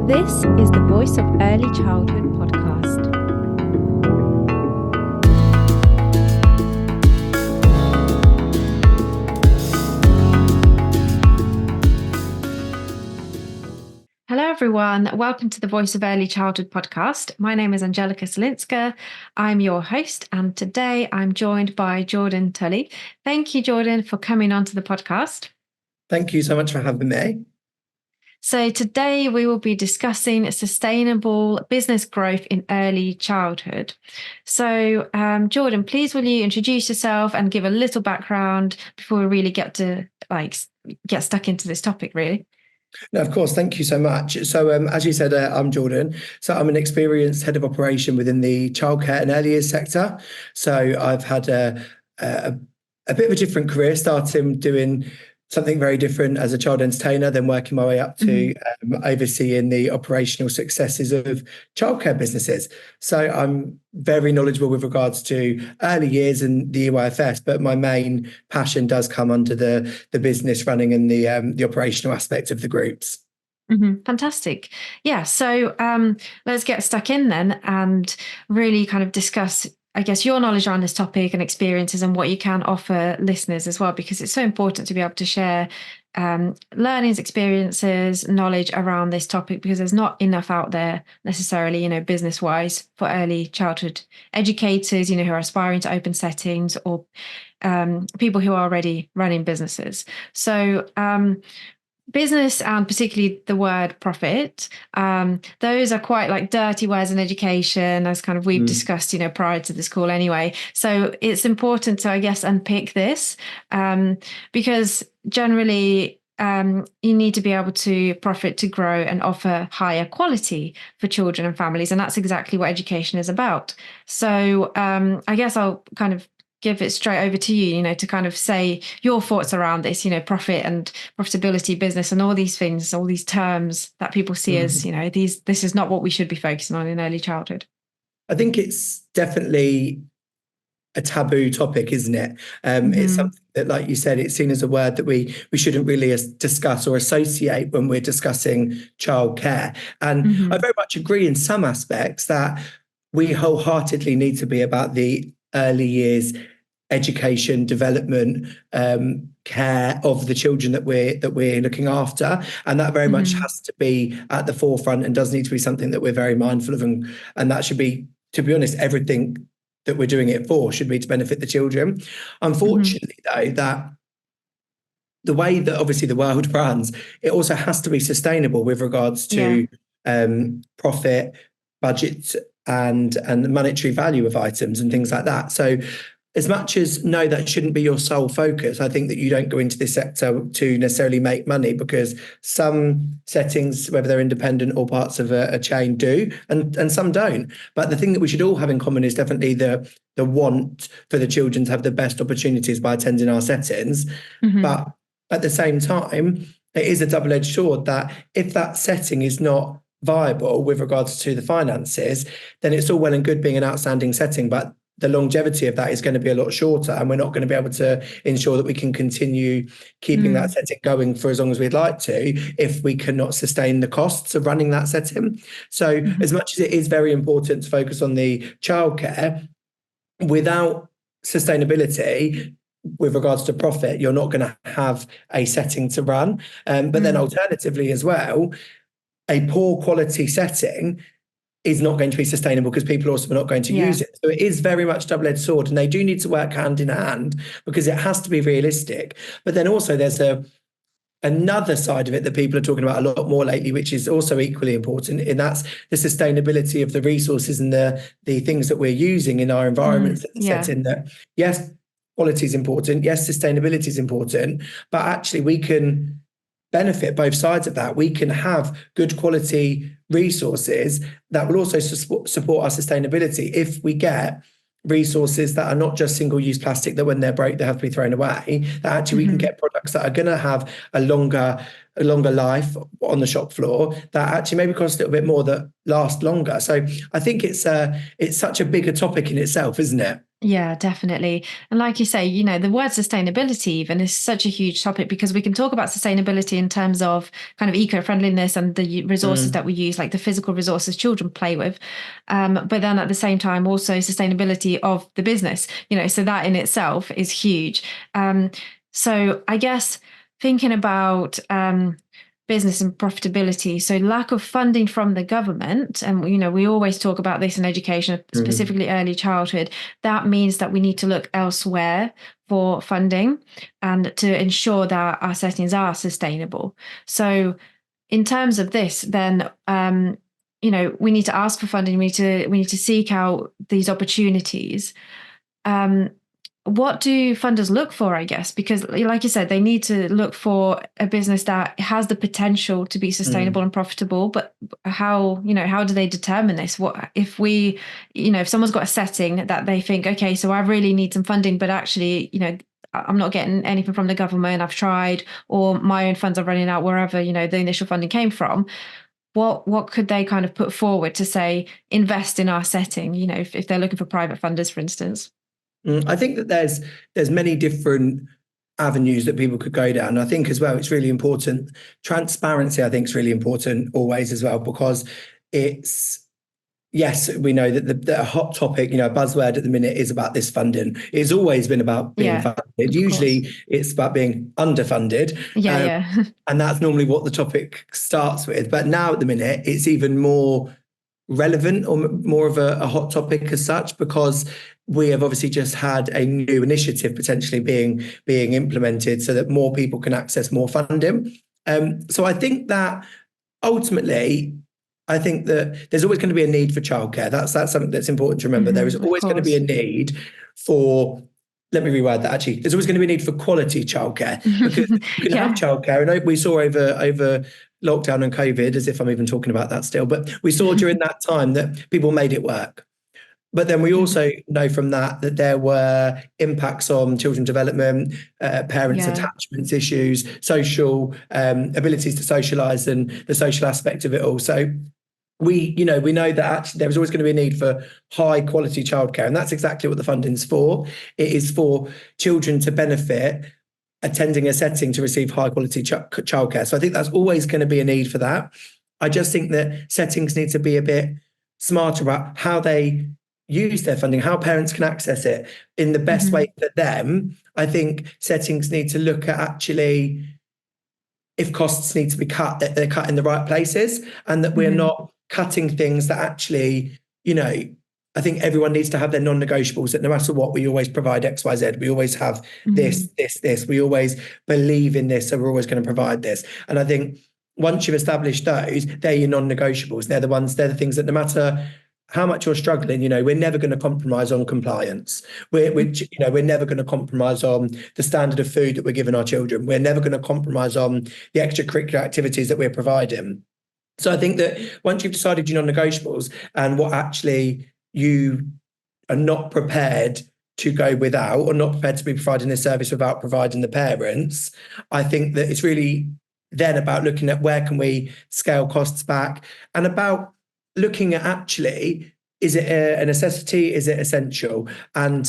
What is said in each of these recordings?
This is the Voice of Early Childhood podcast. Hello, everyone. Welcome to the Voice of Early Childhood podcast. My name is Angelica Solinska. I'm your host, and today I'm joined by Jordan Tully. Thank you, Jordan, for coming onto the podcast. Thank you so much for having me. So today we will be discussing sustainable business growth in early childhood. So Jordan, please will you introduce yourself and give a little background before we really get stuck into this topic, really? No, of course. Thank you so much. So as you said, I'm Jordan. So I'm an experienced head of operation within the childcare and early years sector. So I've had a bit of a different career, starting doing something very different as a child entertainer, then working my way up to overseeing the operational successes of childcare businesses. So I'm very knowledgeable with regards to early years and the EYFS, but my main passion does come under the business running and the operational aspect of the groups. Fantastic. Yeah. So let's get stuck in then and really kind of discuss, I guess, your knowledge around this topic and experiences and what you can offer listeners as well, because it's so important to be able to share learnings, experiences, knowledge around this topic, because there's not enough out there necessarily, business wise for early childhood educators, who are aspiring to open settings or people who are already running businesses. So business, and particularly the word profit, those are quite like dirty words in education, as kind of we've discussed, prior to this call anyway. So it's important to, I guess, unpick this because generally you need to be able to profit to grow and offer higher quality for children and families. And that's exactly what education is about. So I guess I'll kind of give it straight over to you, to kind of say your thoughts around this, profit and profitability, business, and all these things, all these terms that people see as, this is not what we should be focusing on in early childhood. I think it's definitely a taboo topic, isn't it? It's something that, like you said, it's seen as a word that we shouldn't really discuss or associate when we're discussing childcare. And I very much agree in some aspects that we wholeheartedly need to be about the early years education, development, care of the children that we're looking after, and that very much has to be at the forefront and does need to be something that we're very mindful of, and that should be, to be honest, everything that we're doing it for should be to benefit the children. Unfortunately, though, that the way that obviously the world runs, it also has to be sustainable with regards to profit, budgets, and the monetary value of items and things like that. So as much as no, that shouldn't be your sole focus, I think that you don't go into this sector to necessarily make money, because some settings, whether they're independent or parts of a chain, do, and some don't. But the thing that we should all have in common is definitely the want for the children to have the best opportunities by attending our settings. But at the same time, it is a double-edged sword that if that setting is not viable with regards to the finances, then it's all well and good being an outstanding setting, but the longevity of that is going to be a lot shorter, and we're not going to be able to ensure that we can continue keeping that setting going for as long as we'd like to if we cannot sustain the costs of running that setting. So as much as it is very important to focus on the childcare, without sustainability with regards to profit, you're not going to have a setting to run. But then alternatively as well, a poor quality setting is not going to be sustainable because people also are not going to use it. So it is very much double-edged sword, and they do need to work hand in hand because it has to be realistic. But then also there's another side of it that people are talking about a lot more lately, which is also equally important, and that's the sustainability of the resources and the things that we're using in our environments setting. That yes, quality is important, yes, sustainability is important, but actually we can benefit both sides of that. We can have good quality resources that will also support our sustainability if we get resources that are not just single-use plastic that when they're broke they have to be thrown away, that actually we can get products that are going to have a longer life on the shop floor, that actually maybe cost a little bit more, that last longer. So I think it's such a bigger topic in itself, isn't it? Yeah, definitely. And like you say, the word sustainability even is such a huge topic because we can talk about sustainability in terms of kind of eco-friendliness and the resources that we use, like the physical resources children play with. But then at the same time, also sustainability of the business, so that in itself is huge. So I guess thinking about business and profitability. So lack of funding from the government, and we always talk about this in education, specifically early childhood. That means that we need to look elsewhere for funding and to ensure that our settings are sustainable. So in terms of this, then we need to ask for funding. We need to seek out these opportunities. Um, what do funders look for, I guess? Because, like you said, they need to look for a business that has the potential to be sustainable and profitable. But how do they determine this? What if if someone's got a setting that they think, okay, so I really need some funding, but actually, I'm not getting anything from the government. I've tried, or my own funds are running out wherever, the initial funding came from. What could they kind of put forward to say, invest in our setting, if they're looking for private funders, for instance? I think that there's many different avenues that people could go down. I think as well, it's really important. Transparency, I think, is really important always as well, because it's, yes, we know that the hot topic, buzzword at the minute is about this funding. It's always been about being Yeah, funded. of course. Usually it's about being underfunded. Yeah, Um, yeah. and that's normally what the topic starts with. But now at the minute, it's even more relevant or more of a hot topic as such, because we have obviously just had a new initiative potentially being implemented so that more people can access more funding. So I think that ultimately, I think that there's always going to be a need for childcare. That's something that's important to remember. There is Of always going to be a course. need for, let me reword that actually. There's always going to be a need for quality childcare, because you can have Yeah. childcare, and we saw over lockdown and COVID, as if I'm even talking about that still, but we saw during that time that people made it work. But then we also know from that there were impacts on children's development, parents' Yeah. attachments issues, social abilities to socialise, and the social aspect of it all. So we know that actually there is always going to be a need for high quality childcare, and that's exactly what the funding's for. It is for children to benefit attending a setting to receive high quality childcare. So I think that's always going to be a need for that. I just think that settings need to be a bit smarter about how they use their funding, how parents can access it in the best way for them. I think settings need to look at actually, if costs need to be cut, that they're cut in the right places, and that we're not cutting things that actually, I think everyone needs to have their non-negotiables, that no matter what, we always provide X, Y, Z. We always have this. We always believe in this, so we're always going to provide this. And I think once you've established those, they're your non-negotiables. They're the things that no matter how much you're struggling, we're never going to compromise on compliance. We're never going to compromise on the standard of food that we're giving our children. We're never going to compromise on the extracurricular activities that we're providing. So I think that once you've decided your non-negotiables and what actually you are not prepared to go without, or not prepared to be providing a service without providing the parents, I think that it's really then about looking at where can we scale costs back, and about looking at actually, is it a necessity? Is it essential? And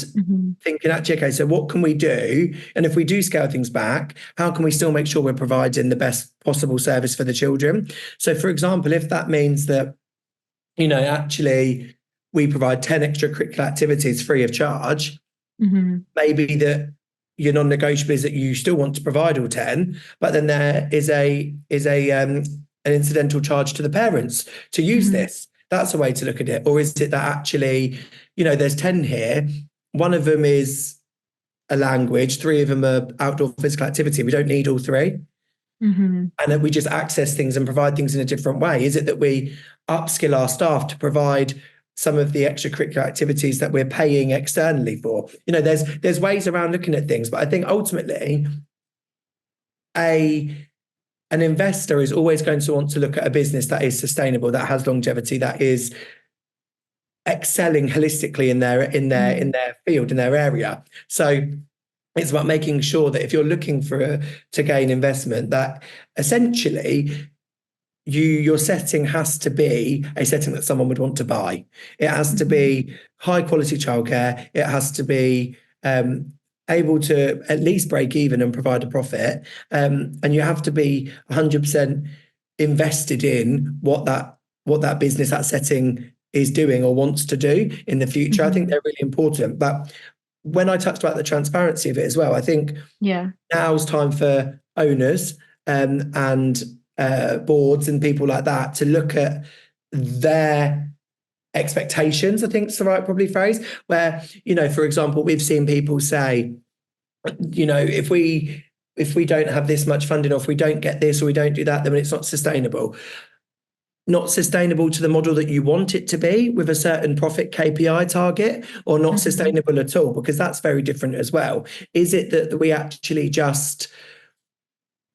thinking actually, okay, so what can we do? And if we do scale things back, how can we still make sure we're providing the best possible service for the children? So for example, if that means that, actually we provide 10 extracurricular activities free of charge, maybe that your non-negotiable is that you still want to provide all 10, but then there is an incidental charge to the parents to use this. That's a way to look at it. Or is it that actually, there's 10 here, one of them is a language, 3 of them are outdoor physical activity. We don't need all 3. And that we just access things and provide things in a different way. Is it that we upskill our staff to provide some of the extracurricular activities that we're paying externally for? There's ways around looking at things, but I think ultimately an investor is always going to want to look at a business that is sustainable, that has longevity, that is excelling holistically in their field, in their area. So it's about making sure that if you're looking to gain investment, that essentially your setting has to be a setting that someone would want to buy. It has to be high quality childcare. It has to be able to at least break even and provide a profit. And you have to be 100% invested in what that business, that setting is doing or wants to do in the future. I think they're really important. But when I touched about the transparency of it as well, I think now's time for owners and boards and people like that to look at their expectations, I think is the right probably phrase, where, for example, we've seen people say, if we don't have this much funding, or if we don't get this or we don't do that, then it's not sustainable. Not sustainable to the model that you want it to be with a certain profit KPI target, or not sustainable at all, because that's very different as well. Is it that we actually just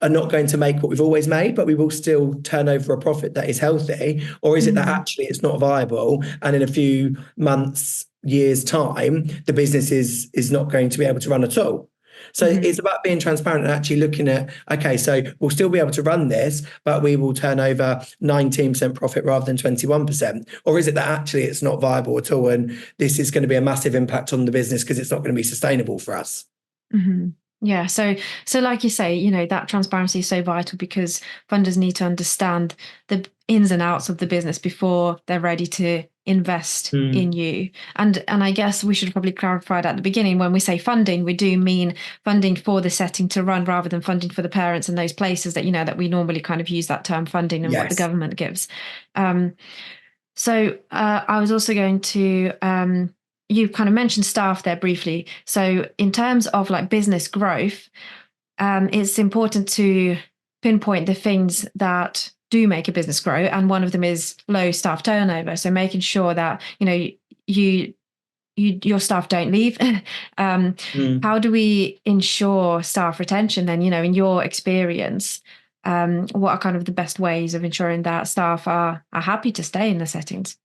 are not going to make what we've always made, but we will still turn over a profit that is healthy? Or is it that actually it's not viable, and in a few months, years' time, the business is not going to be able to run at all? So it's about being transparent and actually looking at, okay, so we'll still be able to run this, but we will turn over 19% profit rather than 21%. Or is it that actually it's not viable at all, and this is going to be a massive impact on the business because it's not going to be sustainable for us? Yeah. So like you say, that transparency is so vital, because funders need to understand the ins and outs of the business before they're ready to invest in you. And I guess we should probably clarify that at the beginning. When we say funding, we do mean funding for the setting to run, rather than funding for the parents and those places that, that we normally kind of use that term funding and what the government gives. So I was also going to, you kind of mentioned staff there briefly. So in terms of like business growth, it's important to pinpoint the things that do make a business grow. And one of them is low staff turnover. So making sure that, your staff don't leave. How do we ensure staff retention then, in your experience? What are kind of the best ways of ensuring that staff are happy to stay in the settings?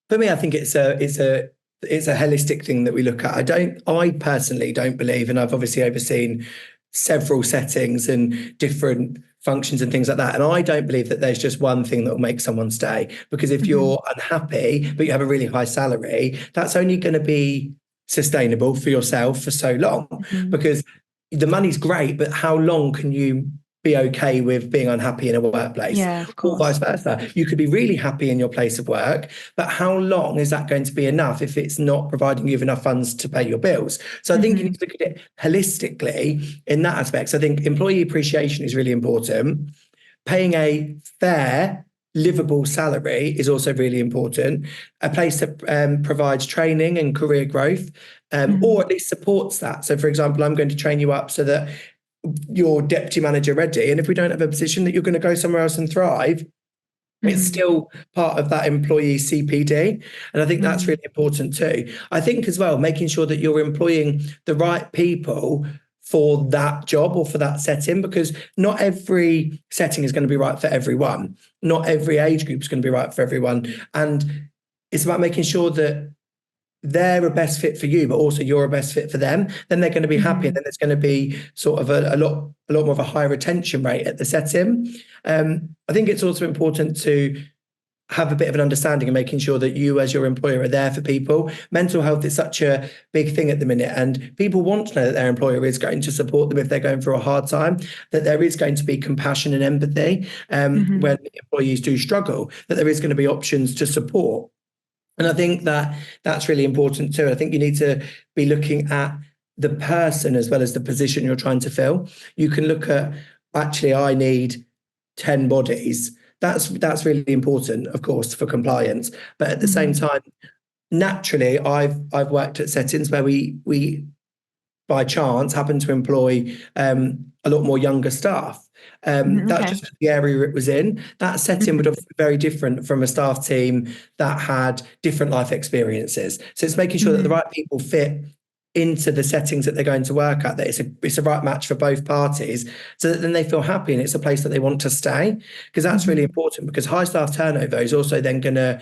For me, I think it's a holistic thing that we look at. I personally don't believe, and I've obviously overseen several settings and different functions and things like that, and I don't believe that there's just one thing that will make someone stay. Because if you're unhappy but you have a really high salary, that's only going to be sustainable for yourself for so long. Because the money's great, but how long can you be okay with being unhappy in a workplace? Yeah, of course. Or vice versa. You could be really happy in your place of work, but how long is that going to be enough if it's not providing you with enough funds to pay your bills? So I think you need to look at it holistically in that aspect. So I think employee appreciation is really important. Paying a fair, livable salary is also really important. A place that provides training and career growth, or at least supports that. So for example, I'm going to train you up so that you're deputy manager ready, and if we don't have a position that you're going to go somewhere else and thrive, it's still part of that employee CPD. And I think that's really important too. I think as well, making sure that you're employing the right people for that job or for that setting, because not every setting is going to be right for everyone. Not every age group is going to be right for everyone. And it's about making sure that they're a best fit for you, but also you're a best fit for them. Then they're going to be happy, and then there's going to be sort of a lot more of a high retention rate at the setting. I think it's also important to have a bit of an understanding and making sure that you as your employer are there for people. Mental health is such a big thing at the minute, and people want to know that their employer is going to support them if they're going through a hard time, that there is going to be compassion and empathy when employees do struggle, that there is going to be options to support. And I think that that's really important too. I think you need to be looking at the person as well as the position you're trying to fill. You can look at, actually, I need 10 bodies. That's really important, of course, for compliance. But at the same time, naturally, I've worked at settings where we by chance happen to employ a lot more younger staff. That's just the area it was in. That setting would have been very different from a staff team that had different life experiences. So it's making sure that the right people fit into the settings that they're going to work at, that it's a right match for both parties, so that then they feel happy and it's a place that they want to stay. Because that's really important, because high staff turnover is also then going to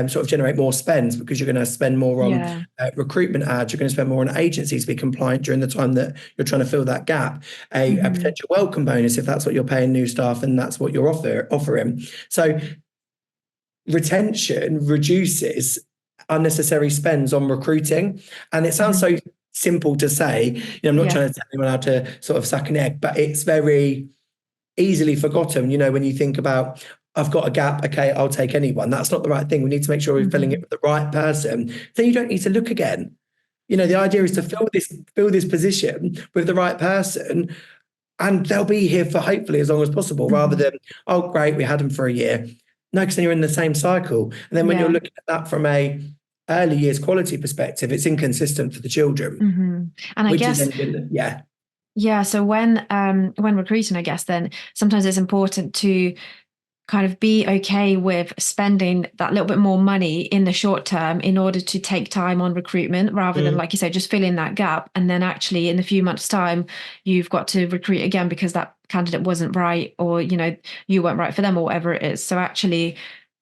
sort of generate more spends, because you're going to spend more on recruitment ads, you're going to spend more on agencies to be compliant during the time that you're trying to fill that gap, a potential welcome bonus if that's what you're paying new staff and that's what you're offering. So retention reduces unnecessary spends on recruiting. And it sounds so simple to say, I'm not trying to tell anyone how to sort of suck an egg, but it's very easily forgotten. When you think about, I've got a gap, okay, I'll take anyone. That's not the right thing. We need to make sure we're filling it with the right person. Then you don't need to look again. The idea is to fill this position with the right person, and they'll be here for hopefully as long as possible, rather than, oh, great, we had them for a year. No, because then you're in the same cycle. And then when you're looking at that from a early years quality perspective, it's inconsistent for the children. And I guess, so when recruiting, I guess then sometimes it's important to kind of be okay with spending that little bit more money in the short term in order to take time on recruitment, rather than, like you say, just filling that gap. And then actually in a few months' time, you've got to recruit again because that candidate wasn't right, or, you weren't right for them, or whatever it is. So actually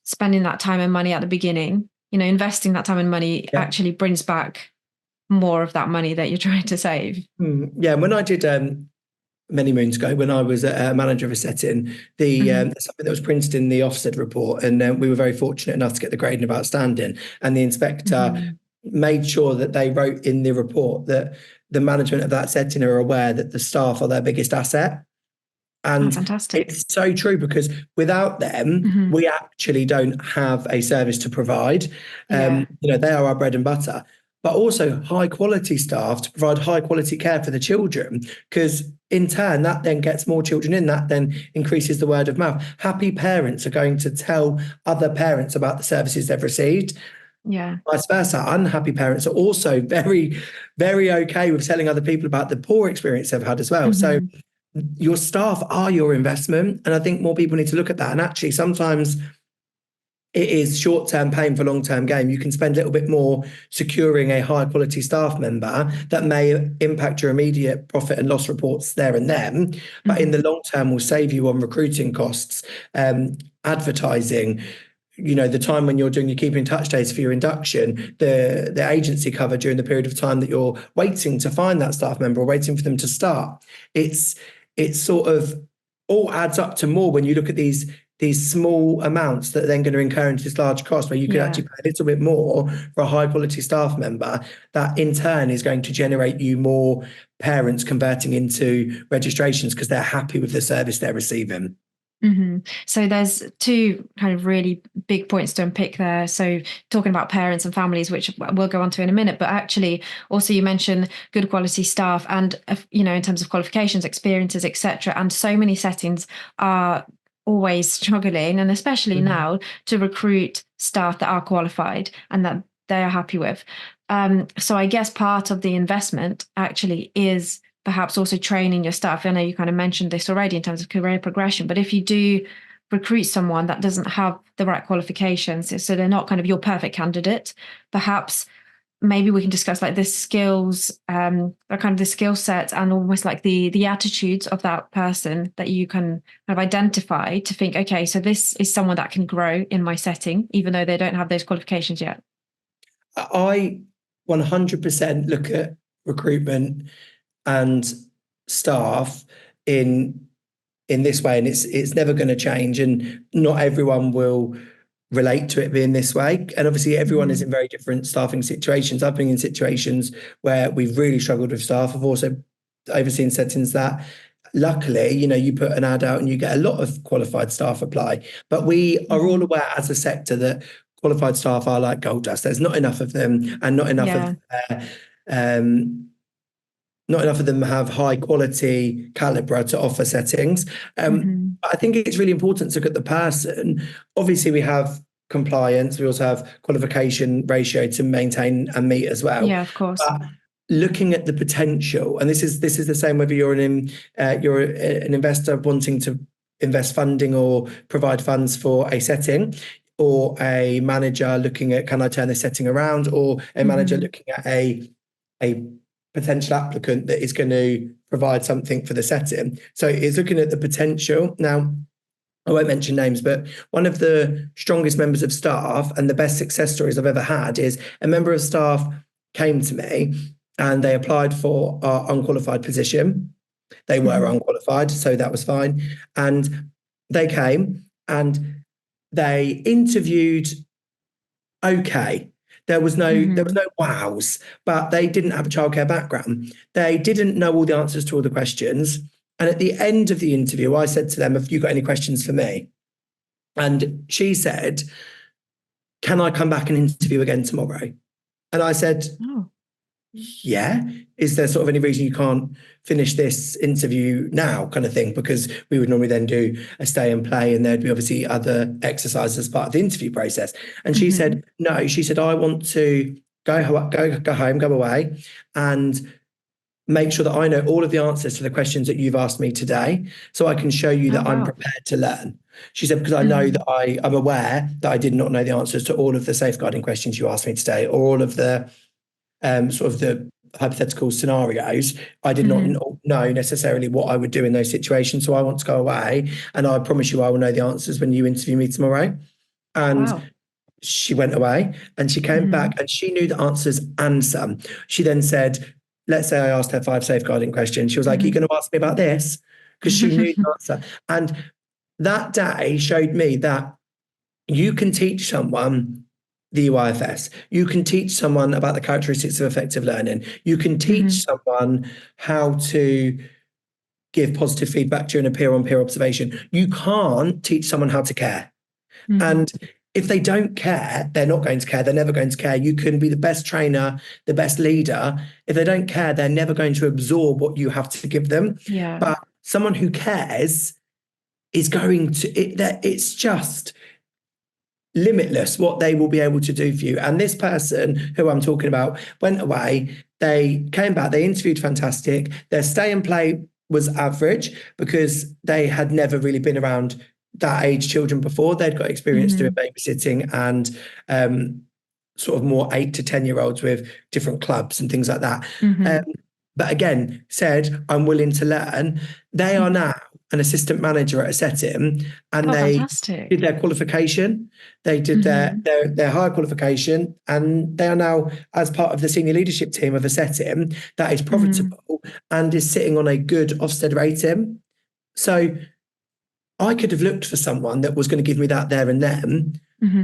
spending that time and money at the beginning, investing that time and money actually brings back more of that money that you're trying to save. Yeah. When I did many moons ago, when I was a manager of a setting, something that was printed in the Ofsted report, and we were very fortunate enough to get the grading of outstanding, and the inspector made sure that they wrote in the report that the management of that setting are aware that the staff are their biggest asset. And fantastic. It's so true, because without them, we actually don't have a service to provide. They are our bread and butter, but also high quality staff to provide high quality care for the children, because in turn, that then gets more children in, that then increases the word of mouth. Happy parents are going to tell other parents about the services they've received. Vice versa. Unhappy parents are also very, very okay with telling other people about the poor experience they've had as well. So your staff are your investment. And I think more people need to look at that. And actually, sometimes it is short-term pain for long-term gain. You can spend a little bit more securing a high-quality staff member that may impact your immediate profit and loss reports there and then, but in the long term will save you on recruiting costs, advertising, the time when you're doing your keep in touch days for your induction, the agency cover during the period of time that you're waiting to find that staff member or waiting for them to start. It's sort of all adds up to more when you look at these small amounts that are then going to incur into this large cost, where you could actually pay a little bit more for a high quality staff member. That in turn is going to generate you more parents converting into registrations because they're happy with the service they're receiving. So there's two kind of really big points to unpick there. So talking about parents and families, which we'll go on to in a minute, but actually also you mentioned good quality staff and, in terms of qualifications, experiences, etc. And so many settings are always struggling, and especially now, to recruit staff that are qualified and that they are happy with. So I guess part of the investment actually is perhaps also training your staff. I know you kind of mentioned this already in terms of career progression, but if you do recruit someone that doesn't have the right qualifications, so they're not kind of your perfect candidate, perhaps maybe we can discuss like the skills, kind of the skill set and almost like the attitudes of that person that you can kind of identify to think, okay, so this is someone that can grow in my setting, even though they don't have those qualifications yet. I 100% look at recruitment and staff in this way, and it's never going to change, and not everyone will relate to it being this way. And obviously everyone is in very different staffing situations. I've been in situations where we've really struggled with staff. I've also overseen settings that luckily, you put an ad out and you get a lot of qualified staff apply. But we are all aware as a sector that qualified staff are like gold dust. There's not enough of them, and not enough of them have high quality calibre to offer settings. I think it's really important to look at the person. Obviously, we have compliance. We also have qualification ratio to maintain and meet as well. Yeah, of course. But looking at the potential, and this is the same whether you're an investor wanting to invest funding or provide funds for a setting, or a manager looking at, can I turn this setting around, or a manager looking at a potential applicant that is going to provide something for the setting. So it's looking at the potential. Now, I won't mention names, but one of the strongest members of staff and the best success stories I've ever had is a member of staff came to me and they applied for our unqualified position. They were unqualified, so that was fine. And they came and they interviewed okay. There was no wows, but they didn't have a childcare background. They didn't know all the answers to all the questions. And at the end of the interview, I said to them, "Have you got any questions for me?" And she said, "Can I come back and interview again tomorrow?" And I said, Oh. "Yeah. Is there sort of any reason you can't finish this interview now?" kind of thing, because we would normally then do a stay and play and there'd be obviously other exercises as part of the interview process. And she said, "No." She said, "I want to go home, go away and make sure that I know all of the answers to the questions that you've asked me today so I can show you that I'm prepared to learn." She said, "Because I know that I'm aware that I did not know the answers to all of the safeguarding questions you asked me today, or all of the sort of the hypothetical scenarios. I did not know necessarily what I would do in those situations. So I want to go away, and I promise you I will know the answers when you interview me tomorrow." And she went away and she came back and she knew the answers and some. She then said, let's say I asked her 5 safeguarding questions. She was like, "Are you going to ask me about this?" Because she knew the answer. And that day showed me that you can teach someone the EYFS. You can teach someone about the characteristics of effective learning. You can teach someone how to give positive feedback during a peer-on-peer observation. You can't teach someone how to care. And if they don't care, they're not going to care. They're never going to care. You can be the best trainer, the best leader. If they don't care, they're never going to absorb what you have to give them. Yeah. But someone who cares is going to, it's just limitless what they will be able to do for you. And this person who I'm talking about went away. They came back. They interviewed fantastic. Their stay and play was average because they had never really been around that age children before. They'd got experience doing babysitting and sort of more 8 to 10-year-olds with different clubs and things like that. But again, said, "I'm willing to learn." They are now an assistant manager at a setting, and they fantastic. did their qualification. They did their higher qualification, and they are now as part of the senior leadership team of a setting that is profitable and is sitting on a good Ofsted rating. So I could have looked for someone that was going to give me that there and then,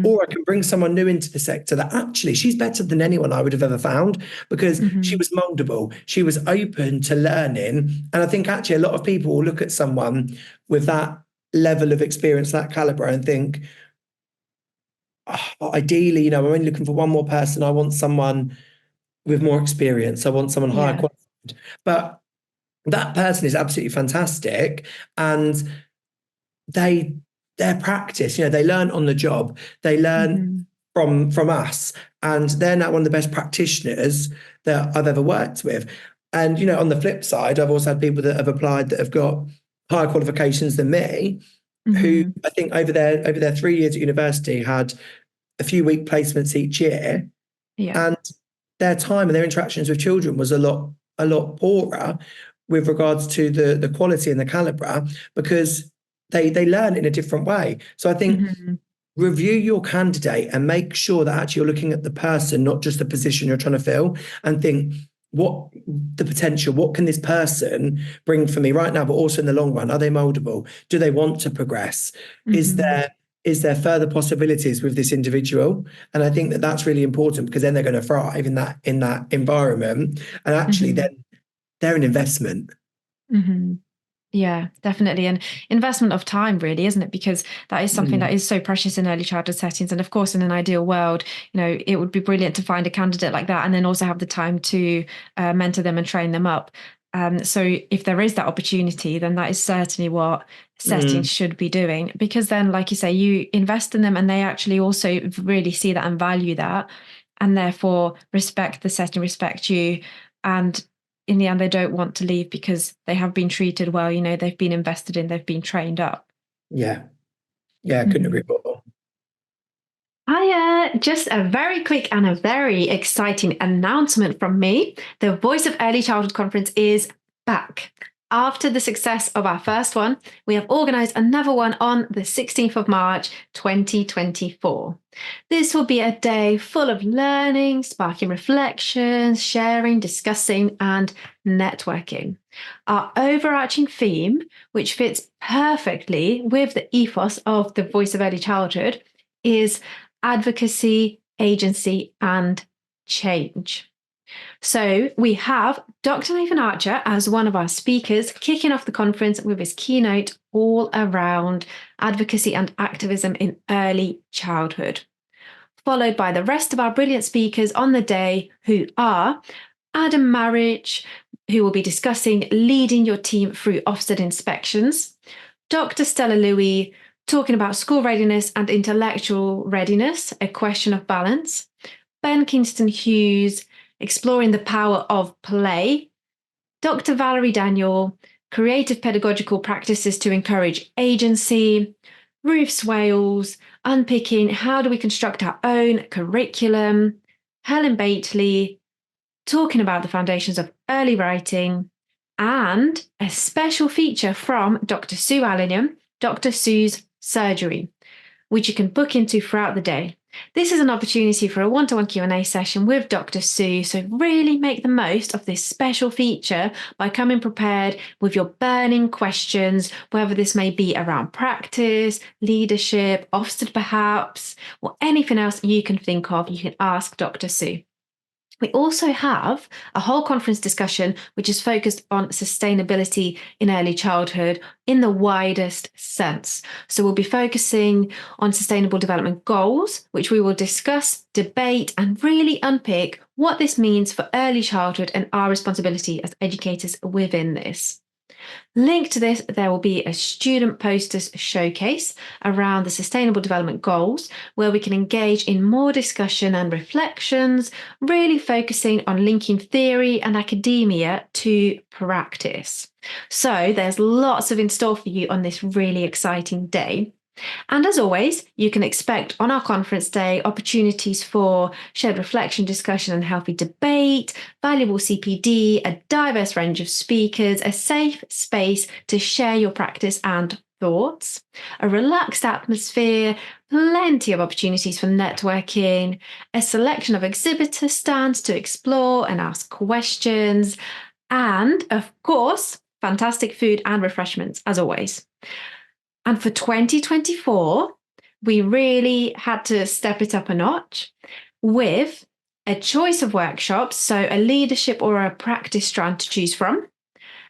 or I can bring someone new into the sector that actually she's better than anyone I would have ever found because she was moldable. She was open to learning. And I think actually a lot of people will look at someone with that level of experience, that caliber, and think, "Oh, ideally, I'm only looking for one more person. I want someone with more experience. I want someone higher qualified." But that person is absolutely fantastic. And their practice, they learn on the job. They learn from us, and they're now one of the best practitioners that I've ever worked with. And on the flip side, I've also had people that have applied that have got higher qualifications than me, who I think over their 3 years at university had a few week placements each year, and their time and their interactions with children was a lot poorer with regards to the quality and the caliber, because they learn in a different way. So I think review your candidate and make sure that actually you're looking at the person, not just the position you're trying to fill, and think, what the potential, what can this person bring for me right now, but also in the long run? Are they moldable? Do they want to progress? Is there further possibilities with this individual? And I think that that's really important, because then they're going to thrive in that environment, and actually then they're an investment. Yeah, definitely. And investment of time, really, isn't it? Because that is something that is so precious in early childhood settings. And of course, in an ideal world, it would be brilliant to find a candidate like that and then also have the time to mentor them and train them up. So if there is that opportunity, then that is certainly what settings should be doing, because then, like you say, you invest in them and they actually also really see that and value that, and therefore respect the setting, respect you. And in the end, they don't want to leave because they have been treated well. They've been invested in, they've been trained up. Yeah. I couldn't agree more. Hiya! Just a very quick and a very exciting announcement from me. The Voice of Early Childhood Conference is back. After the success of our first one, we have organised another one on the 16th of March, 2024. This will be a day full of learning, sparking reflections, sharing, discussing, and networking. Our overarching theme, which fits perfectly with the ethos of the Voice of Early Childhood, is advocacy, agency, and change. So we have Dr. Nathan Archer as one of our speakers, kicking off the conference with his keynote all around advocacy and activism in early childhood, followed by the rest of our brilliant speakers on the day, who are Adam Marriage, who will be discussing leading your team through Ofsted inspections, Dr. Stella Louis, talking about school readiness and intellectual readiness, a question of balance, Ben Kingston Hughes, exploring the power of play, Dr. Valerie Daniel, creative pedagogical practices to encourage agency, Ruth Swales, unpicking how do we construct our own curriculum, Helen Bately, talking about the foundations of early writing, and a special feature from Dr. Sue Allingham, Dr. Sue's surgery, which you can book into throughout the day. This is an opportunity for a one-to-one Q&A session with Dr. Sue, so really make the most of this special feature by coming prepared with your burning questions, whether this may be around practice, leadership, Ofsted perhaps, or anything else you can think of, you can ask Dr. Sue. We also have a whole conference discussion which is focused on sustainability in early childhood in the widest sense. So we'll be focusing on sustainable development goals, which we will discuss, debate, and really unpick what this means for early childhood and our responsibility as educators within this. Linked to this, there will be a student posters showcase around the Sustainable Development Goals, where we can engage in more discussion and reflections, really focusing on linking theory and academia to practice. So there's lots of in store for you on this really exciting day. And as always, you can expect on our conference day opportunities for shared reflection, discussion, and healthy debate, valuable CPD, a diverse range of speakers, a safe space to share your practice and thoughts, a relaxed atmosphere, plenty of opportunities for networking, a selection of exhibitor stands to explore and ask questions, and of course, fantastic food and refreshments as always. And for 2024, we really had to step it up a notch with a choice of workshops, so a leadership or a practice strand to choose from,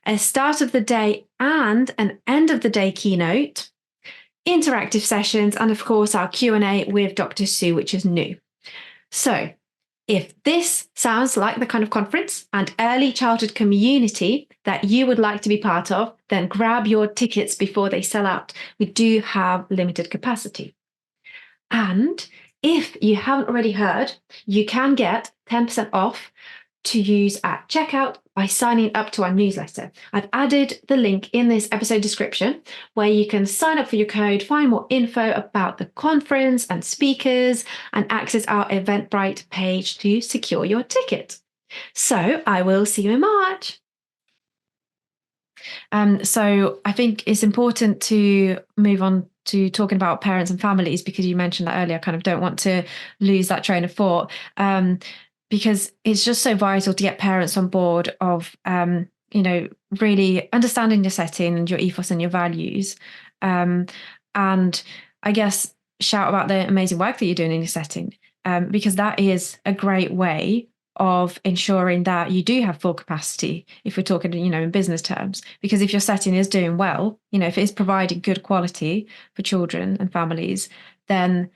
a start of the day and an end of the day keynote, interactive sessions, and of course our Q&A with Dr. Sue, which is new. So if this sounds like the kind of conference and early childhood community that you would like to be part of, then grab your tickets before they sell out. We do have limited capacity. And if you haven't already heard, you can get 10% off to use at checkout by signing up to our newsletter. I've added the link in this episode description where you can sign up for your code, find more info about the conference and speakers, and access our Eventbrite page to secure your ticket. So I will see you in March. So I think it's important to move on to talking about parents and families, because you mentioned that earlier. I kind of don't want to lose that train of thought. Because it's just so vital to get parents on board of, really understanding your setting and your ethos and your values. And I guess shout about the amazing work that you're doing in your setting, because that is a great way of ensuring that you do have full capacity, if we're talking, in business terms. Because if your setting is doing well, if it is providing good quality for children and families, then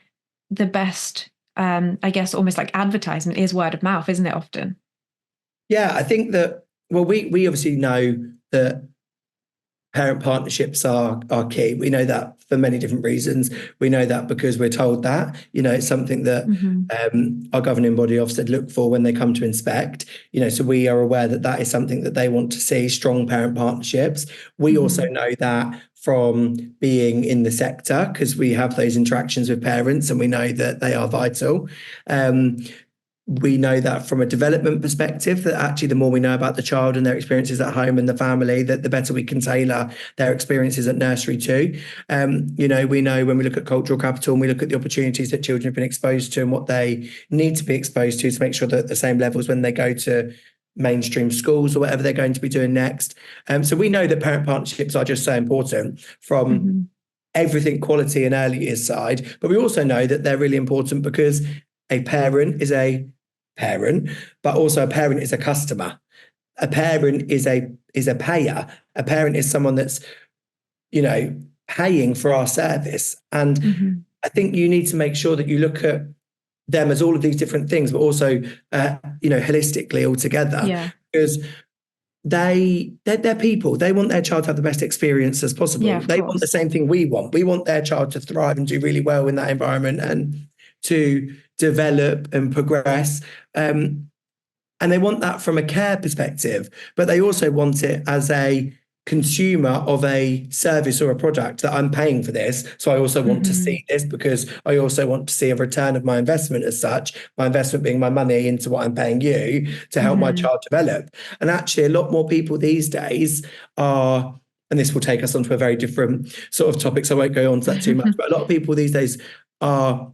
the best I guess almost like advertisement is word of mouth, isn't it often? Yeah, I think that, well, we obviously know that parent partnerships are key. We know that for many different reasons. We know that because we're told that, it's something that our governing body Ofsted look for when they come to inspect, so we are aware that that is something that they want to see, strong parent partnerships. We also know that from being in the sector, because we have those interactions with parents and we know that they are vital. We know that from a development perspective, that actually the more we know about the child and their experiences at home and the family, that the better we can tailor their experiences at nursery too. We know when we look at cultural capital and we look at the opportunities that children have been exposed to and what they need to be exposed to make sure that at the same levels when they go to mainstream schools or whatever they're going to be doing next. So we know that parent partnerships are just so important from everything quality and early years side, but we also know that they're really important because a parent is a parent, but also a parent is a customer. A parent is a payer. A parent is someone that's, paying for our service. And I think you need to make sure that you look at them as all of these different things, but also, holistically all together. Yeah. Because they're people. They want their child to have the best experience as possible. Yeah, they want the same thing we want. We want their child to thrive and do really well in that environment and to develop and progress. And they want that from a care perspective, but they also want it as a consumer of a service or a product that I'm paying for this. So I also want to see this because I also want to see a return of my investment as such, my investment being my money into what I'm paying you to help my child develop. And actually a lot more people these days are, and this will take us onto a very different sort of topic, so I won't go on to that too much, but a lot of people these days are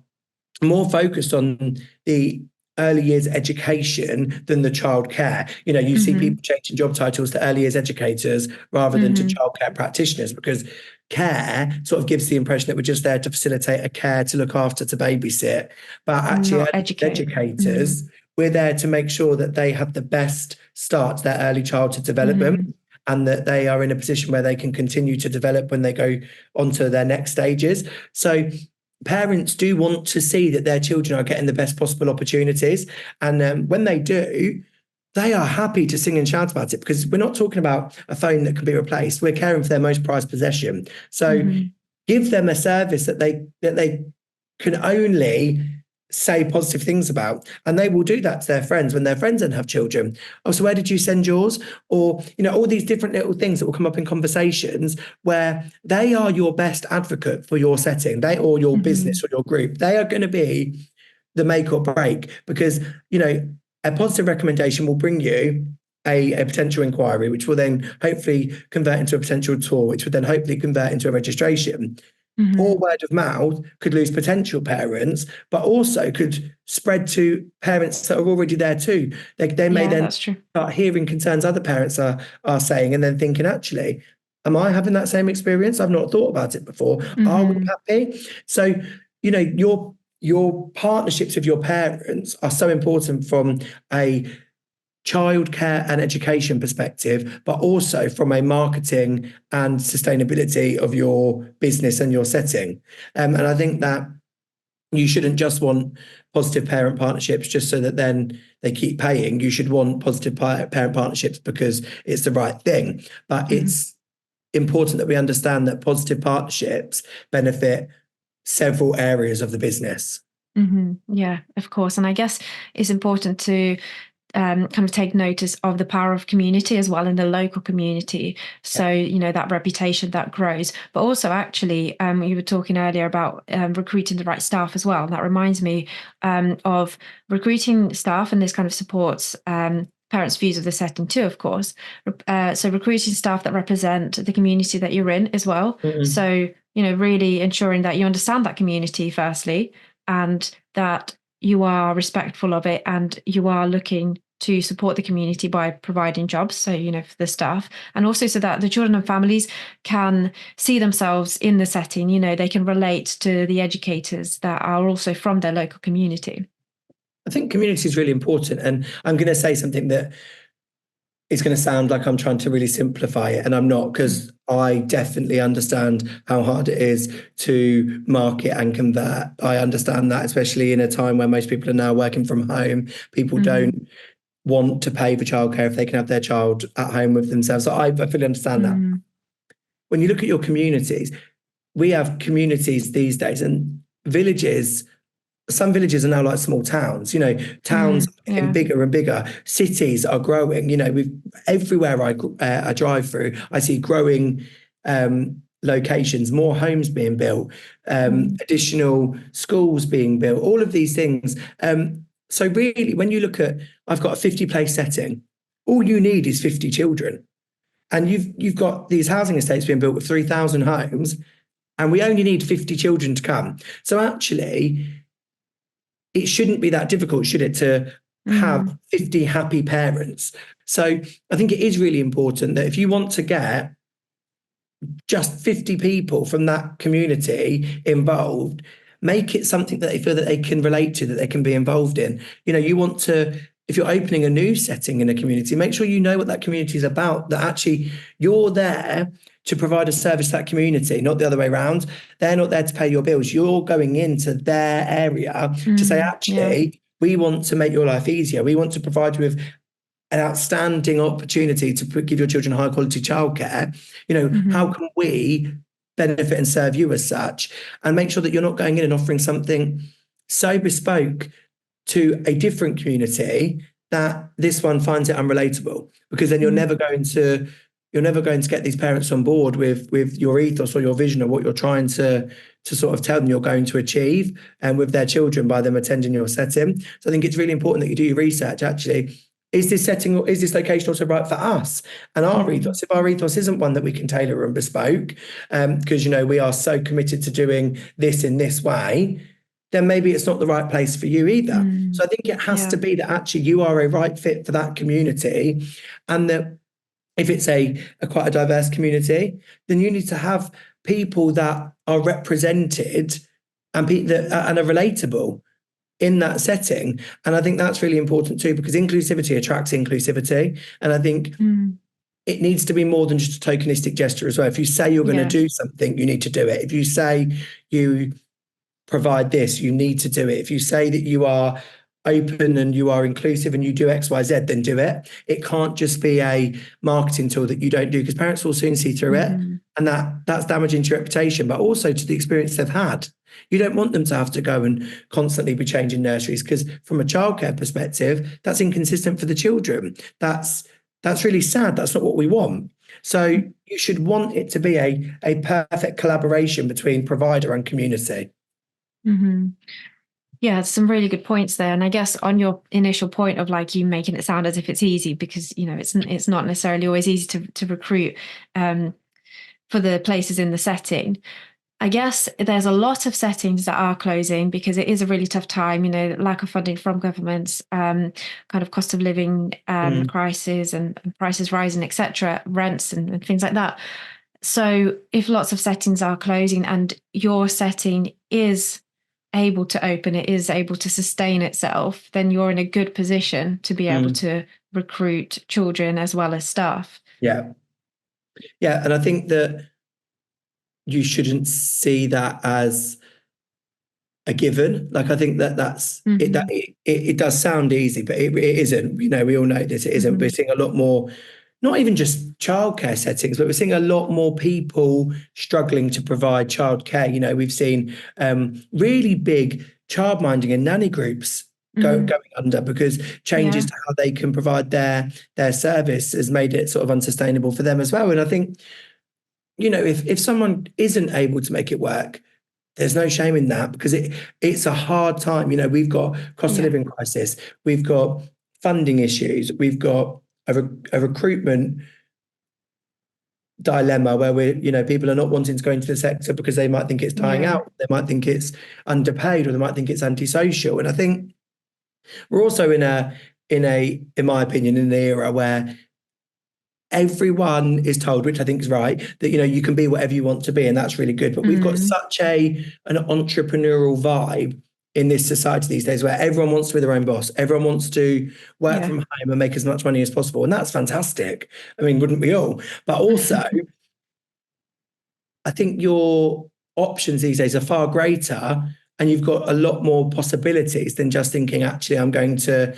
more focused on the early years education than the childcare. You see people changing job titles to early years educators rather than to childcare practitioners, because care sort of gives the impression that we're just there to facilitate a care, to look after, to babysit. But actually, educators, we're there to make sure that they have the best start to their early childhood development and that they are in a position where they can continue to develop when they go on to their next stages. So parents do want to see that their children are getting the best possible opportunities. And when they do, they are happy to sing and shout about it, because we're not talking about a phone that can be replaced. We're caring for their most prized possession. So give them a service that they can only say positive things about, and they will do that to their friends when their friends then have children. Oh, so where did you send yours? Or all these different little things that will come up in conversations where they are your best advocate for your setting, they or your business or your group. They are going to be the make or break, because a positive recommendation will bring you a potential inquiry, which will then hopefully convert into a potential tour, which would then hopefully convert into a registration. Or word of mouth could lose potential parents, but also could spread to parents that are already there too. They may then start hearing concerns other parents are saying, and then thinking, actually, am I having that same experience? I've not thought about it before. Are we happy? So, your partnerships with your parents are so important from a childcare and education perspective, but also from a marketing and sustainability of your business and your setting. And I think that you shouldn't just want positive parent partnerships just so that then they keep paying. You should want positive parent partnerships because it's the right thing. But it's important that we understand that positive partnerships benefit several areas of the business. Yeah, of course. And I guess it's important to kind of take notice of the power of community as well in the local community. So, that reputation that grows, but also actually, you were talking earlier about recruiting the right staff as well. And that reminds me of recruiting staff, and this kind of supports parents' views of the setting too, of course. So recruiting staff that represent the community that you're in as well. So, really ensuring that you understand that community firstly, and that you are respectful of it and you are looking to support the community by providing jobs. So, for the staff, and also so that the children and families can see themselves in the setting, they can relate to the educators that are also from their local community. I think community is really important. And I'm going to say something that is going to sound like I'm trying to really simplify it, and I'm not, because I definitely understand how hard it is to market and convert. I understand that, especially in a time where most people are now working from home. People don't want to pay for childcare if they can have their child at home with themselves. So I fully understand that. When you look at your communities, we have communities these days, and villages. Some villages are now like small towns. Towns are getting bigger and bigger. Cities are growing. Everywhere I drive through, I see growing locations, more homes being built, additional schools being built, all of these things. So really, when you look at, I've got a 50-place setting, all you need is 50 children. And you've got these housing estates being built with 3,000 homes, and we only need 50 children to come. So actually, it shouldn't be that difficult, should it, to have 50 happy parents? So I think it is really important that if you want to get just 50 people from that community involved, make it something that they feel that they can relate to, that they can be involved in. You know, you want to, if you're opening a new setting in a community, make sure you know what that community is about, that actually you're there to provide a service to that community, not the other way around. They're not there to pay your bills. You're going into their area to say, actually, we want to make your life easier. We want to provide you with an outstanding opportunity to give your children high quality childcare. You know, how can we benefit and serve you as such? And make sure that you're not going in and offering something so bespoke to a different community that this one finds it unrelatable, because then you're never going to get these parents on board with your ethos or your vision of what you're trying to sort of tell them you're going to achieve, and with their children by them attending your setting. So I think it's really important that you do your research. Actually, is this setting or is this location also right for us and our ethos? If our ethos isn't one that we can tailor and bespoke, because, you know, we are so committed to doing this in this way, then maybe it's not the right place for you either. So I think it has to be that actually you are a right fit for that community, and that if it's a quite a diverse community, then you need to have people that are represented and are relatable in that setting. And I think that's really important too, because inclusivity attracts inclusivity. And I think it needs to be more than just a tokenistic gesture as well. If you say you're going to do something, you need to do it. If you say you provide this, you need to do it. If you say that you are open and you are inclusive and you do X, Y, Z, then do it. It can't just be a marketing tool that you don't do, because parents will soon see through it, and that's damaging to your reputation, but also to the experience they've had. You don't want them to have to go and constantly be changing nurseries, because from a childcare perspective, that's inconsistent for the children. That's really sad. That's not what we want. So you should want it to be a perfect collaboration between provider and community. Yeah, some really good points there. And I guess on your initial point of like you making it sound as if it's easy, because, you know, it's not necessarily always easy to recruit for the places in the setting. I guess there's a lot of settings that are closing because it is a really tough time, you know, lack of funding from governments, kind of cost of living crisis and prices rising, etc., rents and things like that. So if lots of settings are closing and your setting is able to open, it is able to sustain itself, then you're in a good position to be able to recruit children as well as staff. Yeah. And I think that you shouldn't see that as a given. Like, I think that's it, that it does sound easy, but it isn't. You know, we all know this, it isn't. We're seeing a lot more, not even just childcare settings, but we're seeing a lot more people struggling to provide childcare. You know, we've seen really big childminding and nanny groups going under, because changes to how they can provide their service has made it sort of unsustainable for them as well. And I think, you know, if someone isn't able to make it work, there's no shame in that, because it's a hard time. You know, we've got cost of living crisis, we've got funding issues, we've got a recruitment dilemma where people are not wanting to go into the sector because they might think it's dying out, they might think it's underpaid, or they might think it's antisocial. And I think we're also in my opinion, in an era where everyone is told, which I think is right, that, you know, you can be whatever you want to be, and that's really good. But we've got such an entrepreneurial vibe in this society these days, where everyone wants to be their own boss. Everyone wants to work from home and make as much money as possible. And that's fantastic. I mean, wouldn't we all? But also, I think your options these days are far greater, and you've got a lot more possibilities than just thinking, actually, I'm going to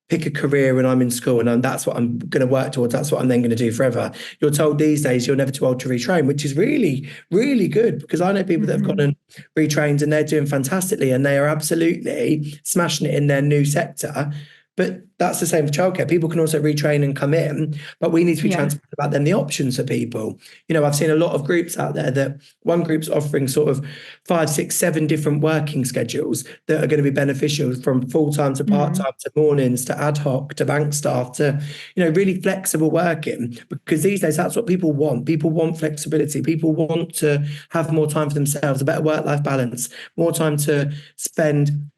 pick a career when I'm in school and that's what I'm going to work towards. That's what I'm then going to do forever. You're told these days you're never too old to retrain, which is really, really good, because I know people that have gone and retrained and they're doing fantastically and they are absolutely smashing it in their new sector. But that's the same for childcare. People can also retrain and come in, but we need to be Yeah. transparent about then the options for people. I've seen a lot of groups out there that one group's offering sort of 5, 6, 7 different working schedules that are going to be beneficial, from full-time to part-time to mornings to ad hoc to bank staff to, really flexible working, because these days that's what people want. People want flexibility. People want to have more time for themselves, a better work-life balance, more time to spend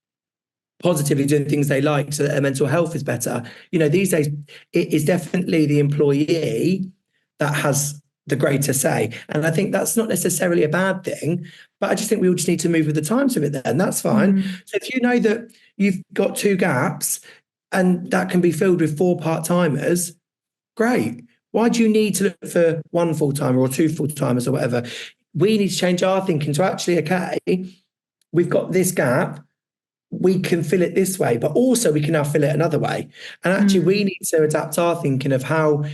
positively doing things they like so that their mental health is better. These days it is definitely the employee that has the greater say. And I think that's not necessarily a bad thing, but I just think we all just need to move with the times of it then. That's fine. So if you know that you've got 2 gaps and that can be filled with 4 part-timers, great. Why do you need to look for 1 full-timer or 2 full-timers or whatever? We need to change our thinking to actually, okay, we've got this gap, we can fill it this way, but also we can now fill it another way. And actually, we need to adapt our thinking of how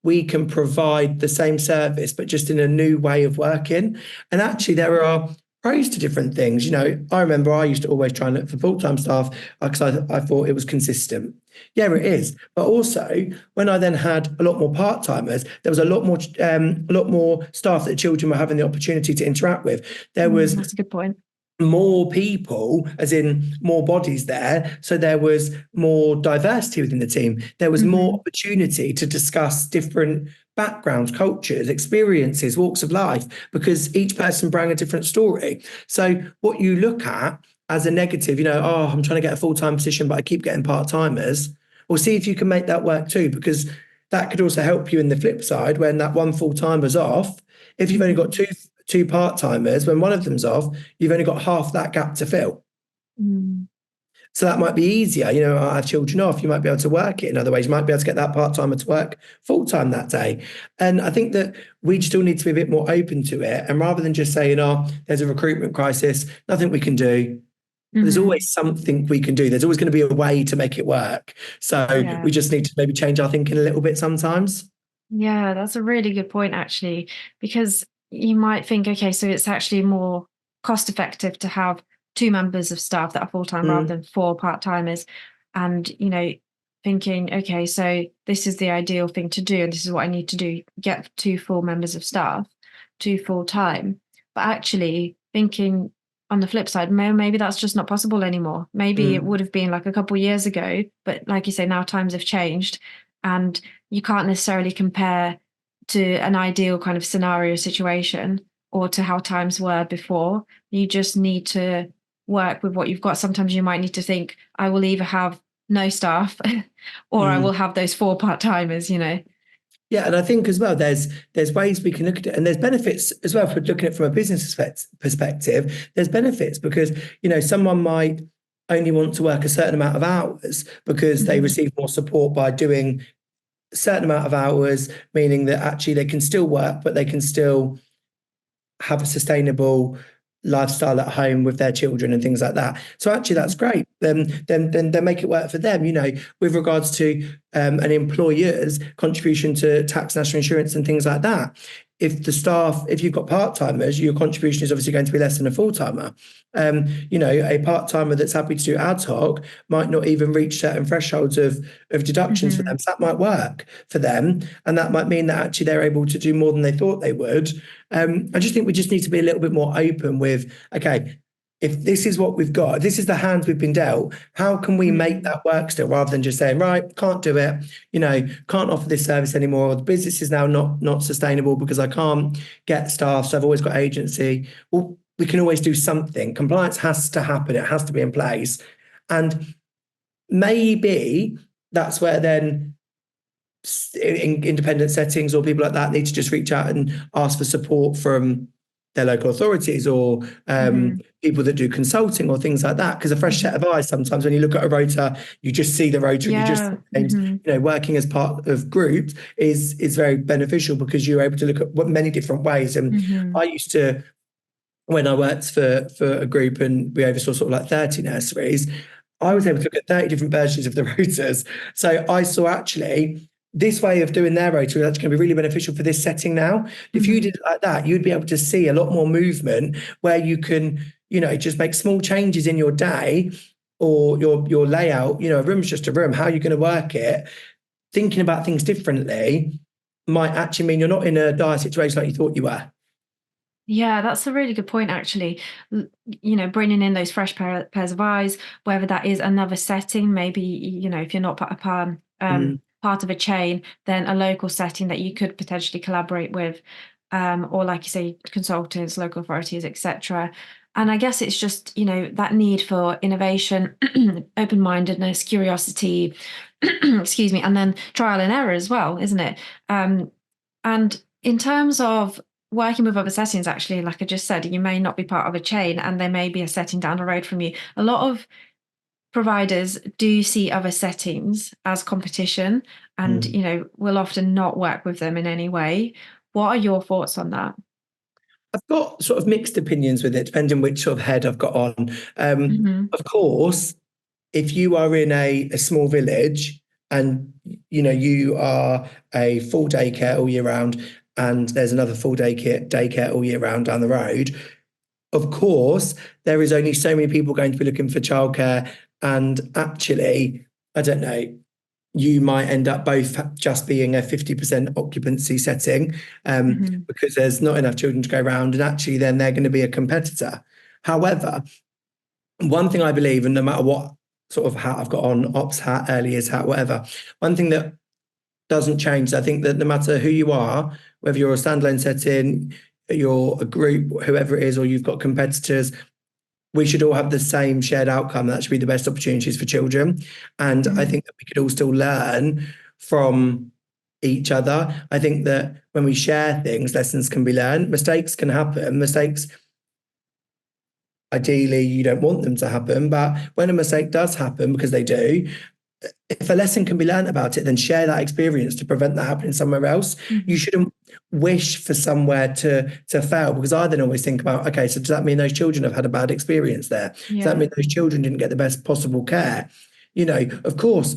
we can provide the same service, but just in a new way of working. And actually, there are pros to different things. I remember I used to always try and look for full-time staff because I thought it was consistent. Yeah, it is. But also, when I then had a lot more part-timers, there was a lot more staff that children were having the opportunity to interact with. There was That's a good point. more people, as in more bodies there. So there was more diversity within the team. There was more opportunity to discuss different backgrounds, cultures, experiences, walks of life, because each person brought a different story. So what you look at as a negative, I'm trying to get a full-time position, but I keep getting part-timers. Well, see if you can make that work too, because that could also help you in the flip side when that 1 full-timer's off. If you've only got two part-timers, when one of them's off, you've only got half that gap to fill. So that might be easier. I have children off, you might be able to work it in other ways. You might be able to get that part-timer to work full-time that day. And I think that we still need to be a bit more open to it. And rather than just saying, there's a recruitment crisis, nothing we can do. There's always something we can do. There's always going to be a way to make it work. So we just need to maybe change our thinking a little bit sometimes. Yeah, that's a really good point, actually, because you might think, okay, so it's actually more cost effective to have 2 members of staff that are full-time rather than 4 part-timers. And, thinking, okay, so this is the ideal thing to do, and this is what I need to do, get 2 full members of staff, 2 full-time. But actually thinking on the flip side, maybe that's just not possible anymore. Maybe it would have been like a couple of years ago, but like you say, now times have changed, and you can't necessarily compare to an ideal kind of scenario situation or to how times were before. You just need to work with what you've got. Sometimes you might need to think, I will either have no staff or I will have those 4 part-timers. Yeah, and I think as well, there's ways we can look at it, and there's benefits as well for looking at it from a business perspective. There's benefits because someone might only want to work a certain amount of hours because they receive more support by doing a certain amount of hours, meaning that actually they can still work, but they can still have a sustainable lifestyle at home with their children and things like that. So actually that's great. Then make it work for them, with regards to an employer's contribution to tax, national insurance and things like that. If you've got part-timers, your contribution is obviously going to be less than a full-timer. A part-timer that's happy to do ad hoc might not even reach certain thresholds of deductions for them. So that might work for them. And that might mean that actually they're able to do more than they thought they would. I just think we just need to be a little bit more open with, okay, if this is what we've got, if this is the hands we've been dealt, how can we make that work still, rather than just saying, right, can't do it, can't offer this service anymore. The business is now not sustainable because I can't get staff, so I've always got agency. Well, we can always do something. Compliance has to happen. It has to be in place. And maybe that's where then in independent settings or people like that need to just reach out and ask for support from their local authorities or people that do consulting or things like that. Because a fresh set of eyes, sometimes when you look at a rota, you just see the rota, you just working as part of groups is very beneficial because you're able to look at many different ways. And I used to, when I worked for a group and we oversaw sort of like 30 nurseries, I was able to look at 30 different versions of the rotas. So I saw actually this way of doing their rota is actually going to be really beneficial for this setting now. If you did it like that, you'd be able to see a lot more movement where you can, just make small changes in your day or your layout, a room's just a room, how you're going to work it, thinking about things differently might actually mean you're not in a dire situation like you thought you were. Yeah, that's a really good point, actually. Bringing in those fresh pairs of eyes, whether that is another setting, maybe, if you're not part of a chain, then a local setting that you could potentially collaborate with, or like you say, consultants, local authorities, etc. And I guess it's just, that need for innovation, open-mindedness, curiosity, excuse me, and then trial and error as well, isn't it? And in terms of working with other settings, actually, like I just said, you may not be part of a chain and there may be a setting down the road from you. A lot of providers do see other settings as competition and, will often not work with them in any way. What are your thoughts on that? I've got sort of mixed opinions with it, depending which sort of head I've got on. Hmm. Of course, if you are in a small village and you are a full daycare all year round, and there's another full daycare all year round down the road, of course, there is only so many people going to be looking for childcare, and actually, I don't know, you might end up both just being a 50% occupancy setting, Hmm. because there's not enough children to go around, and actually then they're going to be a competitor. However, one thing I believe, and no matter what sort of hat I've got on, ops hat, early years hat, whatever, one thing that doesn't change, I think that no matter who you are, whether you're a standalone setting, you're a group, whoever it is, or you've got competitors, we should all have the same shared outcome. That should be the best opportunities for children. And I Hmm. think that we could all still learn from each other. I think that when we share things, lessons can be learned. Mistakes can happen. Mistakes, ideally, you don't want them to happen. But when a mistake does happen, because they do, if a lesson can be learned about it, then share that experience to prevent that happening somewhere else. You Hmm. shouldn't wish for somewhere to fail, because I then always think about, okay, so does that mean those children have had a bad experience there? Does that Yeah. mean those children didn't get the best possible care? Of course,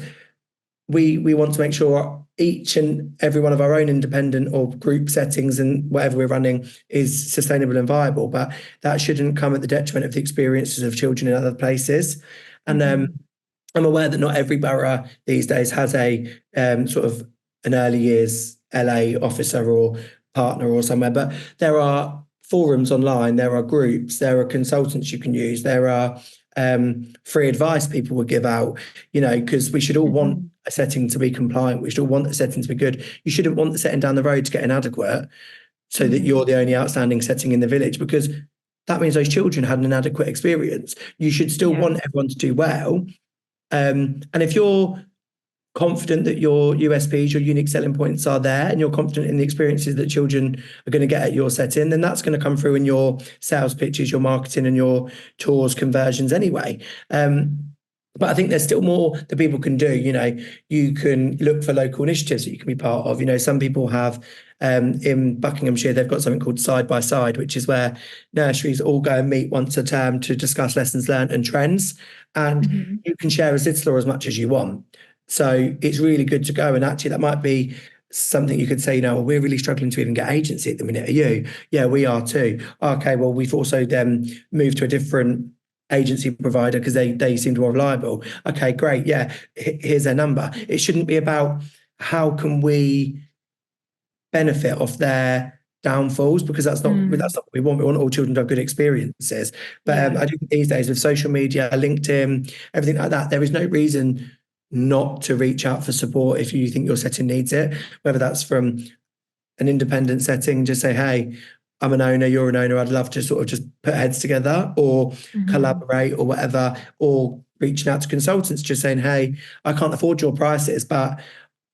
we want to make sure each and every one of our own independent or group settings and whatever we're running is sustainable and viable, but that shouldn't come at the detriment of the experiences of children in other places. And Hmm. I'm aware that not every borough these days has a sort of an early years LA officer or partner or somewhere, but there are forums online, there are groups, there are consultants you can use, there are free advice people would give out, because we should all want Hmm. a setting to be compliant. We should all want the setting to be good. You shouldn't want the setting down the road to get inadequate so that Hmm. you're the only outstanding setting in the village, because that means those children had an inadequate experience. You should still Yeah. want everyone to do well. And if you're confident that your USPs, your unique selling points are there, and you're confident in the experiences that children are going to get at your setting, then that's going to come through in your sales pitches, your marketing, and your tours conversions anyway. But I think there's still more that people can do. You can look for local initiatives that you can be part of. Some people have, in Buckinghamshire, they've got something called Side by Side, which is where nurseries all go and meet once a term to discuss lessons learned and trends. And Hmm. you can share as little or as much as you want. So it's really good to go. And actually, that might be something you could say, well, we're really struggling to even get agency at the minute. Are you? Yeah, we are too. Okay, well, we've also then moved to a different agency provider because they seem more reliable. Okay, great. Yeah, here's their number. It shouldn't be about how can we benefit off their downfalls, because that's not what we want. We want all children to have good experiences. But Yeah. I do think these days with social media, LinkedIn, everything like that, there is no reason not to reach out for support if you think your setting needs it, whether that's from an independent setting, just say, hey, I'm an owner, you're an owner, I'd love to sort of just put heads together, or Hmm. collaborate or whatever, or reaching out to consultants, just saying, hey, I can't afford your prices, but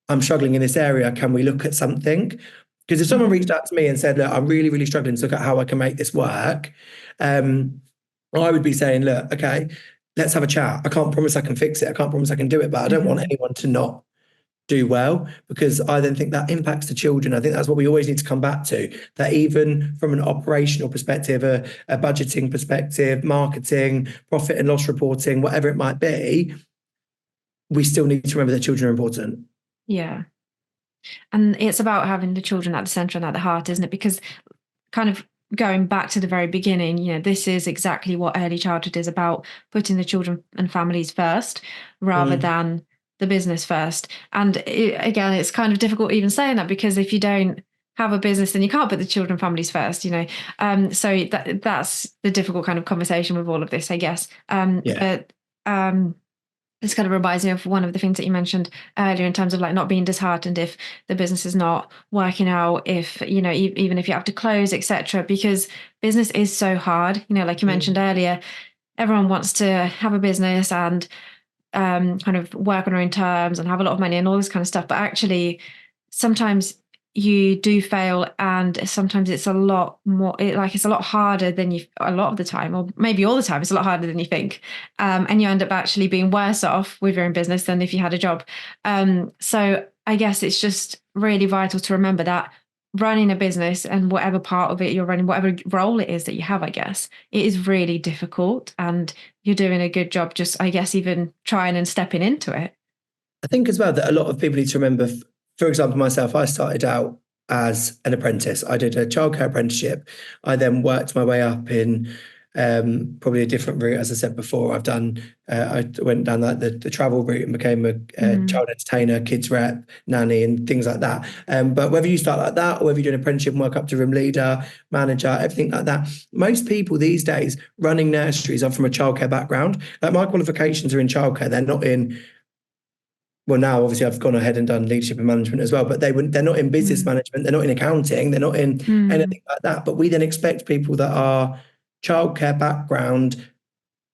I'm struggling in this area. Can we look at something? Because if someone reached Hmm. out to me and said, look, I'm really, really struggling to look at how I can make this work, I would be saying, look, okay, let's have a chat. I can't promise I can fix it. I can't promise I can do it, but I don't want Hmm. anyone to not do well, because I then think that impacts the children. I think that's what we always need to come back to, that even from an operational perspective, a budgeting perspective, marketing, profit and loss reporting, whatever it might be, we still need to remember that children are important. Yeah. And it's about having the children at the center and at the heart, isn't it? Because kind of going back to the very beginning, this is exactly what early childhood is about, putting the children and families first rather than the business first. And again, it's kind of difficult even saying that, because if you don't have a business, then you can't put the children and families first, so that's the difficult kind of conversation with all of this, I guess. But this kind of reminds me of one of the things that you mentioned earlier in terms of like not being disheartened if the business is not working out, if even if you have to close, etc. Because business is so hard. Like you mentioned earlier, everyone wants to have a business and kind of work on their own terms and have a lot of money and all this kind of stuff. But actually, sometimes you do fail, and sometimes it's a lot more, it's a lot harder than a lot of the time, or maybe all the time, it's a lot harder than you think. And you end up actually being worse off with your own business than if you had a job. So I guess it's just really vital to remember that running a business, and whatever part of it you're running, whatever role it is that you have, I guess, it is really difficult, and you're doing a good job just, I guess, even trying and stepping into it. I think as well that a lot of people need to remember, for example, myself, I started out as an apprentice. I did a childcare apprenticeship. I then worked my way up in probably a different route. As I said before, I went down the travel route and became a child entertainer, kids rep, nanny, and things like that. But whether you start like that, or whether you do an apprenticeship and work up to room leader, manager, everything like that, most people these days running nurseries are from a childcare background. Like my qualifications are in childcare. They're not in, well, now obviously I've gone ahead and done leadership and management as well, but they're not in business management, they're not in accounting, they're not in anything like that. But we then expect people that are childcare background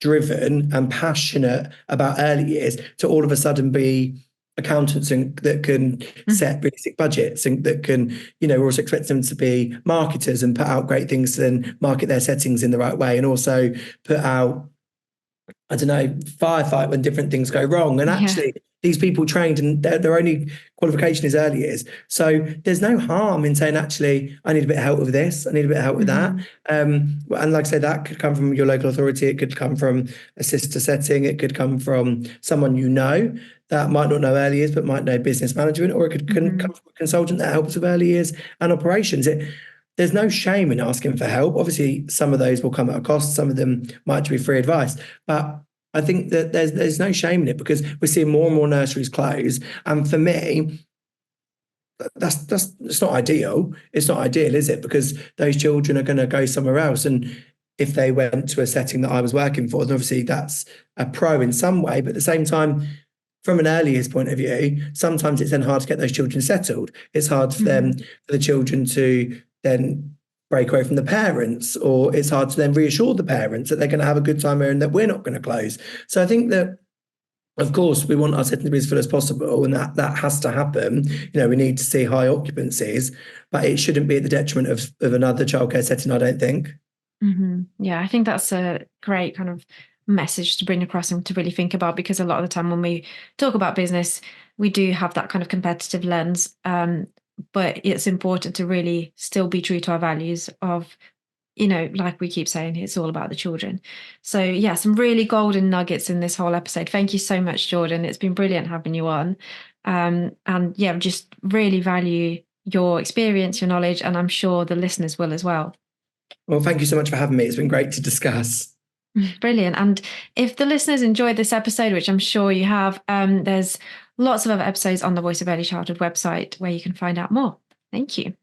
driven and passionate about early years to all of a sudden be accountants and that can set realistic budgets, and that can, we're also expecting them to be marketers and put out great things and then market their settings in the right way, and also put out, I don't know, firefight when different things go wrong. And actually, these people trained, and their only qualification is early years. So there's no harm in saying, actually, I need a bit of help with this, I need a bit of help with that. And like I say, that could come from your local authority, it could come from a sister setting, it could come from someone that might not know early years but might know business management, or it could come from a consultant that helps with early years and operations. There's no shame in asking for help. Obviously, some of those will come at a cost. Some of them might be free advice. But I think that there's no shame in it, because we're seeing more and more nurseries close. And for me, that's it's not ideal. It's not ideal, is it? Because those children are going to go somewhere else. And if they went to a setting that I was working for, then obviously that's a pro in some way. But at the same time, from an early years point of view, sometimes it's then hard to get those children settled. It's hard for the children to then break away from the parents, or it's hard to then reassure the parents that they're going to have a good time here and that we're not going to close. So I think that, of course, we want our setting to be as full as possible, and that has to happen. We need to see high occupancies, but it shouldn't be at the detriment of another childcare setting, I don't think. Yeah, I think that's a great kind of message to bring across and to really think about, because a lot of the time when we talk about business, we do have that kind of competitive lens. But it's important to really still be true to our values of, like we keep saying, it's all about the children. So yeah, some really golden nuggets in this whole episode. Thank you so much, Jordan. It's been brilliant having you on. And yeah, just really value your experience, your knowledge, and I'm sure the listeners will as well. Well, thank you so much for having me. It's been great to discuss. Brilliant. And if the listeners enjoyed this episode, which I'm sure you have, there's lots of other episodes on the Voice of Early Childhood website where you can find out more. Thank you.